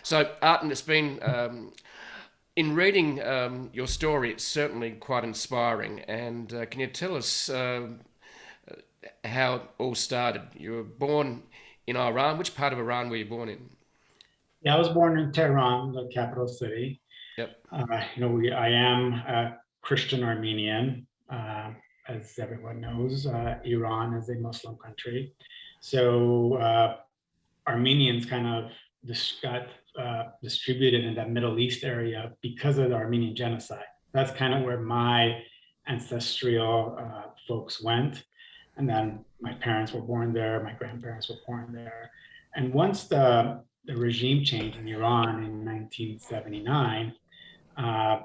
So, Artin, it's been in reading your story. It's certainly quite inspiring. And can you tell us how it all started? You were born in Iran. Which part of Iran were you born in? Yeah, I was born in Tehran, the capital city. Yep. I am a Christian Armenian, as everyone knows. Iran is a Muslim country, so Armenians kind of got distributed in that Middle East area because of the Armenian genocide. That's kind of where my ancestral folks went, and then my parents were born there. My grandparents were born there, and once the regime change in Iran in 1979, yeah,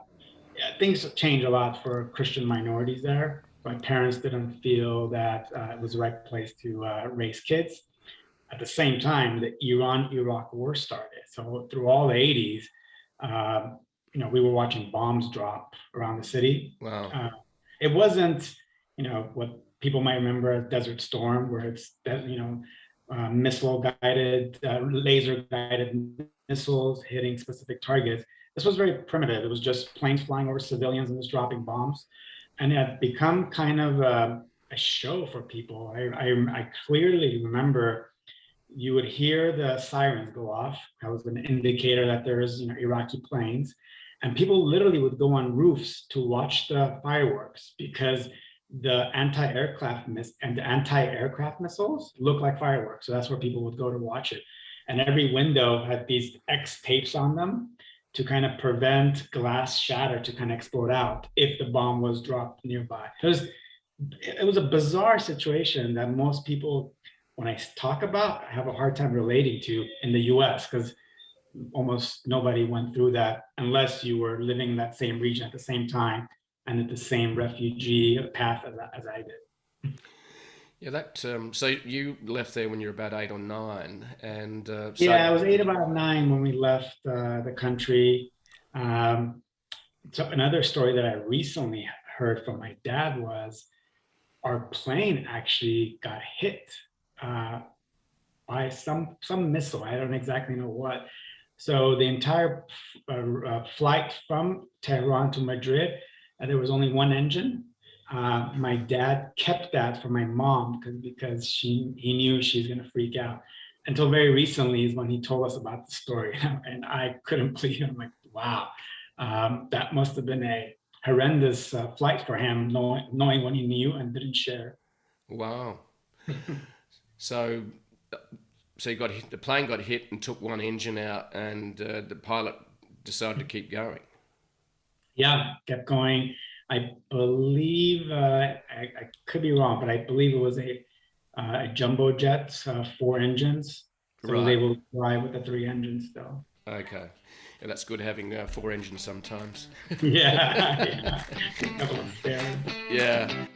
things changed a lot for Christian minorities there. My parents didn't feel that it was the right place to raise kids. At the same time, the Iran-Iraq war started. So through all the 80s, uh, we were watching bombs drop around the city. Wow. It wasn't, what people might remember as Desert Storm, where it's, missile guided, laser guided missiles hitting specific targets. This was very primitive. It was just planes flying over civilians and just dropping bombs. And it had become kind of a show for people. I clearly remember you would hear the sirens go off. That was an indicator that there's Iraqi planes. And people literally would go on roofs to watch the fireworks because the anti-aircraft missiles look like fireworks. So that's where people would go to watch it. And every window had these X tapes on them to kind of prevent glass shatter to kind of explode out if the bomb was dropped nearby. It was a bizarre situation that most people, when I talk about, have a hard time relating to in the US, because almost nobody went through that unless you were living in that same region at the same time and at the same refugee path as I did. Yeah, that. So you left there when you were about 8 or 9, and Yeah, I was eight, about nine when we left the country. Um, so another story that I recently heard from my dad was our plane actually got hit uh, by some missile. I don't exactly know what. So the entire flight from Tehran to Madrid, there was only one engine. My dad kept that for my mom because he knew she's gonna freak out. Until very recently is when he told us about the story, and I couldn't believe it. I'm like, wow, that must have been a horrendous flight for him, knowing what he knew and didn't share. wow. So so you got hit, the plane got hit and took one engine out, and the pilot decided to keep going. Yeah, kept going. I believe I could be wrong, but I believe it was a jumbo jet, 4 engines, so it was Right. able to fly with the 3 engines though. Okay. Yeah, that's good having 4 engines sometimes. Yeah, yeah. A couple of stairs. Yeah.